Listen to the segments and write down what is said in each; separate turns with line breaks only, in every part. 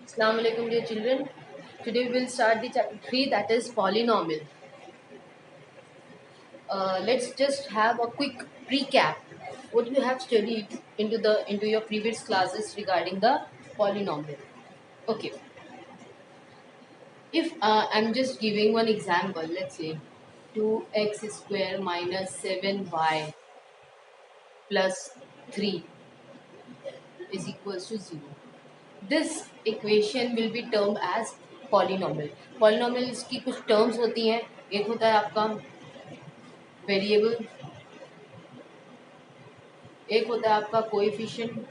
Assalamu alaikum dear children. Today we will start the chapter 3, that is polynomial. Let's just have a quick recap what you have studied into your previous classes regarding the polynomial. Okay, if I'm just giving one example, let's say 2x square minus 7y plus 3 is equals to 0. This equation will be termed as polynomial. Polynomial की कुछ terms होती हैं. एक होता है आपका variable, एक होता है आपका कोएफिशिएंट,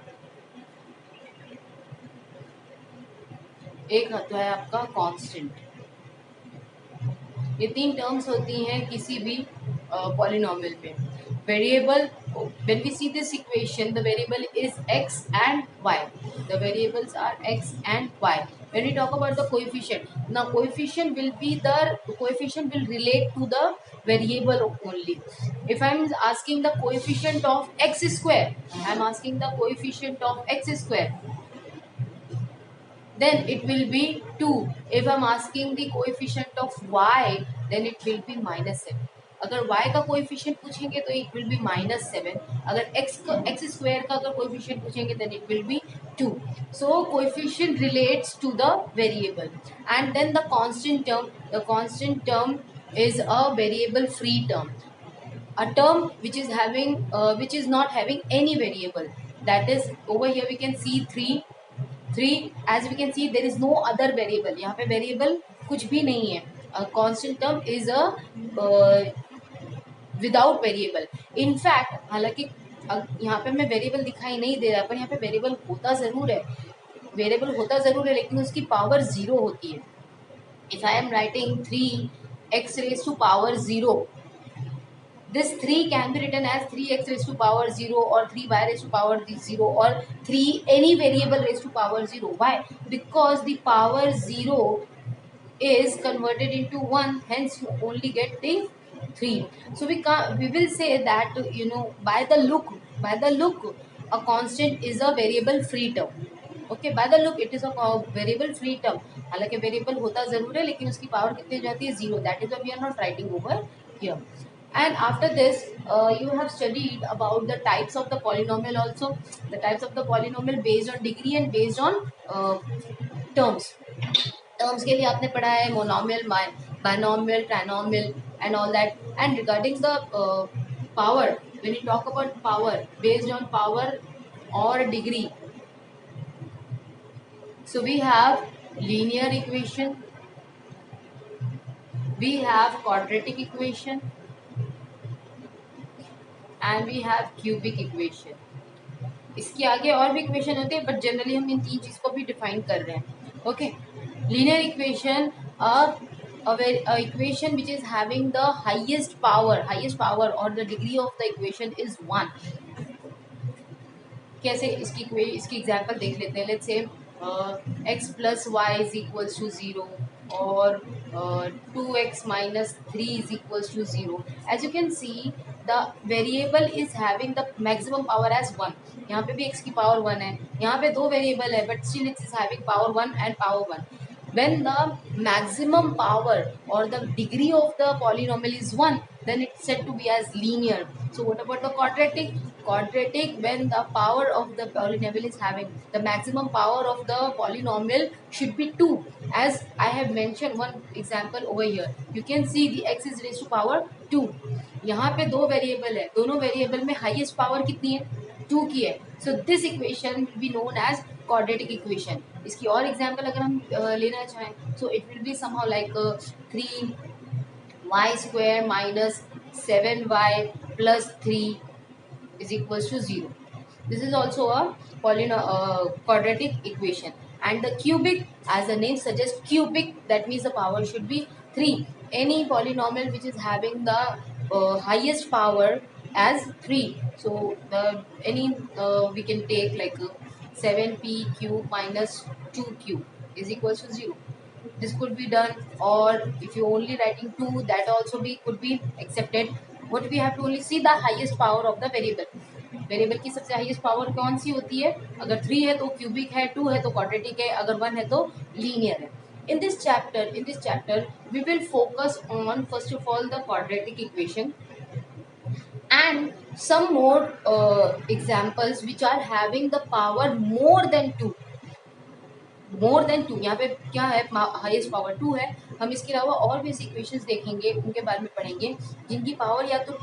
एक होता है आपका कांस्टेंट. ये तीन टर्म्स होती हैं किसी भी पॉलिनोमियल पे. Variable, when we see this equation, the variable is x and y. The variables are x and y. When we talk about the coefficient, now coefficient will relate to the variable only. If I am asking the coefficient of x square, I am asking the coefficient of x square, then it will be 2. If I am asking the coefficient of y, then it will be -7. अगर y का coefficient पूछेंगे तो it will be -7. अगर x square का अगर coefficient पूछेंगे then it will be 2. So coefficient relates to the variable. And then the constant term is a variable free term, a term which is not having any variable. That is, over here we can see 3. As we can see, there is no other variable. यहाँ पे variable कुछ भी नहीं है. A constant term is a without variable. In fact, हालांकि यहाँ पे मैं variable दिखाई नहीं दे रहा, पर यहाँ पे variable होता ज़रूर है, लेकिन उसकी power 0 होती है. If I am writing 3x raised to power 0, this 3 can be written as 3x raised to power 0 or 3y raised to power 0 or 3 any variable raised to power 0. Why? Because the power 0 is converted into 1, hence you only get the 3. So we will say that, by the look a constant is a variable free term. Okay, by the look it is a variable free term. हालांकि variable होता ज़रूर है, लेकिन उसकी power कितनी जाती है? 0. That is why we are not writing over here. And after this, you have studied about the types of the polynomial also. The types of the polynomial based on degree and based on terms. Terms के लिए आपने पढ़ा है monomial, binomial, trinomial and all that. And regarding the power, when you talk about power, based on power or degree, so we have linear equation, we have quadratic equation, and we have cubic equation. इसके आगे और भी equation होते हैं, but generally हम इन तीन चीज़ को भी डिफाइन कर रहे हैं. Okay, linear equation, a equation which is having the highest power or the degree of the equation is 1. कैसे इसकी एग्जांपल देख लेते हैं. Let's say x plus y is equals to 0 or 2x minus 3 is equals to 0. As you can see, the variable is having the maximum power as 1. यहाँ पे भी x की power 1 है, यहाँ पे दो वेरिएबल है, but still it is having power 1 and power 1. When the maximum power or the degree of the polynomial is 1, then it's said to be as linear. So what about the quadratic? Quadratic, when the power of the polynomial is having the maximum power of the polynomial should be 2. As I have mentioned one example over here, you can see the x is raised to power 2. यहाँ पे दो variable है, दोनों variable में highest power कितनी है? 2 की है. So this equation will be known as quadratic equation. इसकी और एग्जाम्पल अगर हम लेना चाहें, so it will be somehow like 3y square minus 7y plus 3 is equals to 0. This is also a quadratic equation. And the cubic, as the name suggests, cubic, that means the power should be 3. Any polynomial which is having the highest power as 3. So we can take like 7p cube minus 2q is equals to 0. This could be done, or if you only writing 2, that also could be accepted. What we have to only see the highest power of the variable. Variable की सबसे highest power कौन सी होती है? अगर 3 है तो cubic है, 2 है तो क्वाड्रेटिक है, अगर 1 है तो लीनियर है. In this chapter we will focus on first of all the quadratic equation and some more examples which are having the power more than 2. More than 2 यहाँ पे क्या है, हाईएस्ट पावर 2 है. हम इसके अलावा और भी इक्वेशंस देखेंगे, उनके बारे में पढ़ेंगे जिनकी पावर या तो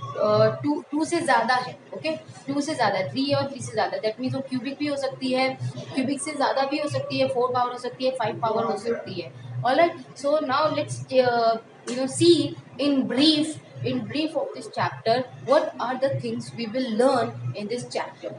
2 से ज़्यादा है. ओके, 2 से ज़्यादा है, 3 और 3 से ज़्यादा, दैट मीन्स वो क्यूबिक भी हो सकती है, क्यूबिक से ज़्यादा भी हो सकती है, 4 पावर हो सकती है, 5 पावर हो सकती है. Alright, so now let's see in brief of this chapter what are the things we will learn in this chapter.